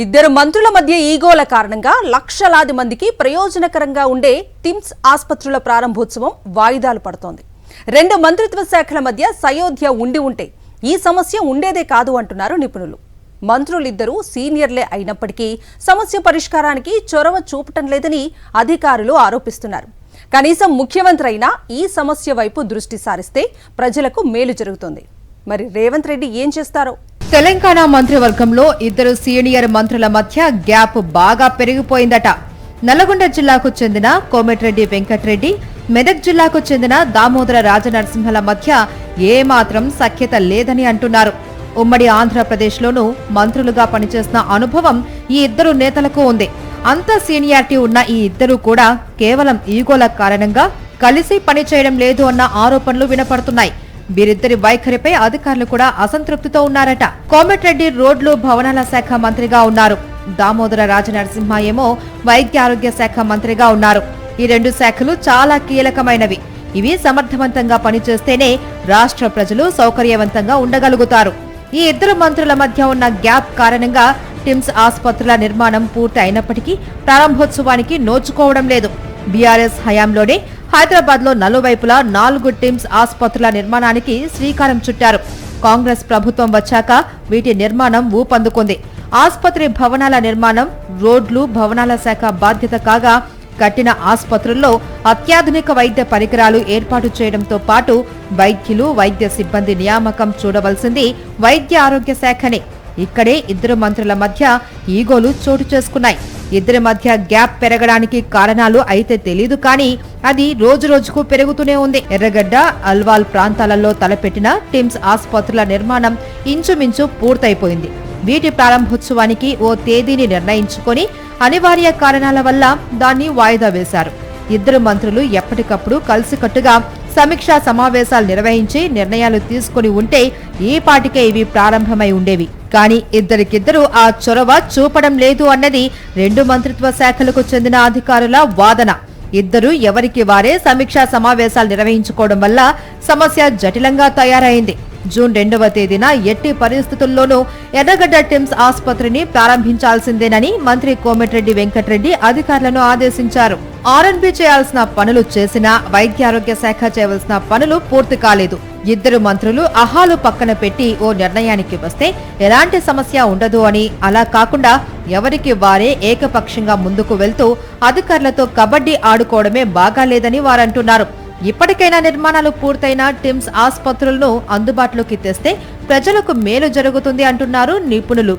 ఇద్దరు మంత్రుల మధ్య ఈగోల కారణంగా లక్షలాది మందికి ప్రయోజనకరంగా ఉండే టిమ్స్ ఆసుపత్రుల ప్రారంభోత్సవం వాయిదాలు పడుతోంది. రెండు మంత్రిత్వ శాఖల మధ్య సయోధ్య ఉంటే ఈ సమస్య ఉండేదే కాదు అంటున్నారు నిపుణులు. మంత్రులిద్దరూ సీనియర్లే అయినప్పటికీ సమస్య పరిష్కారానికి చొరవ చూపటం లేదని అధికారులు ఆరోపిస్తున్నారు. కనీసం ముఖ్యమంత్రి అయినా ఈ సమస్య వైపు దృష్టి సారిస్తే ప్రజలకు మేలు జరుగుతుంది. మరి రేవంత్ రెడ్డి ఏం చేస్తారో? తెలంగాణ మంత్రివర్గంలో ఇద్దరు సీనియర్ మంత్రుల మధ్య గ్యాప్ బాగా పెరిగిపోయిందట. నల్లగొండ జిల్లాకు చెందిన కోమటిరెడ్డి వెంకటరెడ్డి, మెదక్ జిల్లాకు చెందిన దామోదర రాజనరసింహల మధ్య ఏమాత్రం సఖ్యత లేదని అంటున్నారు. ఉమ్మడి ఆంధ్రప్రదేశ్లోనూ మంత్రులుగా పనిచేసిన అనుభవం ఈ ఇద్దరు నేతలకు ఉంది. అంత సీనియారిటీ ఉన్న ఈ ఇద్దరు కూడా కేవలం ఈగోల కారణంగా కలిసి పనిచేయడం లేదు అన్న ఆరోపణలు వినపడుతున్నాయి. వీరిద్దరి వైఖరిపై అధికారులు కూడా అసంతృప్తితో ఉన్నారట. కోమటిరెడ్డి రోడ్లు భవనాల శాఖ మంత్రిగా ఉన్నారు. దామోదర రాజనరసింహ ఏమో వైద్య ఆరోగ్య శాఖ మంత్రిగా ఉన్నారు. ఈ రెండు శాఖలు చాలా కీలకమైనవి. ఇవి సమర్థవంతంగా పనిచేస్తేనే రాష్ట్ర ప్రజలు సౌకర్యవంతంగా ఉండగలుగుతారు. ఈ ఇద్దరు మంత్రుల మధ్య ఉన్న గ్యాప్ కారణంగా టిమ్స్ ఆసుపత్రుల నిర్మాణం పూర్తి అయినప్పటికీ ప్రారంభోత్సవానికి నోచుకోవడం లేదు. బీఆర్ఎస్ హయాంలోనే హైదరాబాద్ లో నలువైపులా 4 టిమ్స్ ఆసుపత్రుల నిర్మాణానికి శ్రీకారం చుట్టారు. కాంగ్రెస్ ప్రభుత్వం వచ్చాక వీటి నిర్మాణం ఊపందుకుంది. ఆసుపత్రి భవనాల నిర్మాణం రోడ్లు భవనాల శాఖ బాధ్యత కాగా కట్టిన ఆసుపత్రుల్లో అత్యాధునిక వైద్య పరికరాలు ఏర్పాటు చేయడంతో పాటు వైద్యులు వైద్య సిబ్బంది నియామకం చూడవలసింది వైద్య ఆరోగ్య శాఖనే. ఇక్కడే ఇద్దరు మంత్రుల మధ్య ఈగోలు చోటు చేసుకున్నాయి. ఇద్దరి మధ్య గ్యాప్ పెరగడానికి కారణాలు అయితే తెలీదు, కానీ అది రోజురోజుకు పెరుగుతూనే ఉంది. ఎర్రగడ్డ, అల్వాల్ ప్రాంతాలలో తలపెట్టిన టిమ్స్ ఆసుపత్రుల నిర్మాణం ఇంచుమించు పూర్తయిపోయింది. వీటి ప్రారంభోత్సవానికి ఓ తేదీని నిర్ణయించుకొని అనివార్య కారణాల వల్ల దాన్ని వాయిదా వేశారు. ఇద్దరు మంత్రులు ఎప్పటికప్పుడు కలిసికట్టుగా సమీక్షా సమావేశాలు నిర్వహించి నిర్ణయాలు తీసుకుని ఉంటే ఈ పాటికే ఇవి ప్రారంభమై ఉండేవి. కానీ ఇద్దరికిద్దరూ ఆ చొరవ చూపడం లేదు అన్నది రెండు మంత్రిత్వ శాఖలకు చెందిన అధికారుల వాదన. ఇద్దరు ఎవరికి వారే సమీక్షా సమావేశాలు నిర్వహించుకోవడం వల్ల సమస్య జటిలంగా తయారైంది. జూన్ 2వ తేదీన ఎట్టి పరిస్థితుల్లోనూ ఎర్రగడ్డ టిమ్స్ ఆసుపత్రిని ప్రారంభించాల్సిందేనని మంత్రి కోమటిరెడ్డి వెంకటరెడ్డి అధికారులను ఆదేశించారు. ఆర్ఎన్బి చేయాల్సిన పనులు చేసినా వైద్యారోగ్య శాఖ చేయవలసిన పనులు పూర్తి కాలేదు. ఇద్దరు మంత్రులు అహాలు పక్కన పెట్టి ఓ నిర్ణయానికి వస్తే ఎలాంటి సమస్య ఉండదు అని, అలా కాకుండా ఎవరికి వారే ఏకపక్షంగా ముందుకు వెళ్తూ అధికారులతో కబడ్డీ ఆడుకోవడమే బాగాలేదని వారంటున్నారు. ఇప్పటికైనా నిర్మాణాలు పూర్తయిన టిమ్స్ ఆసుపత్రులను అందుబాటులోకి తెస్తే ప్రజలకు మేలు జరుగుతుంది అంటున్నారు నిపుణులు.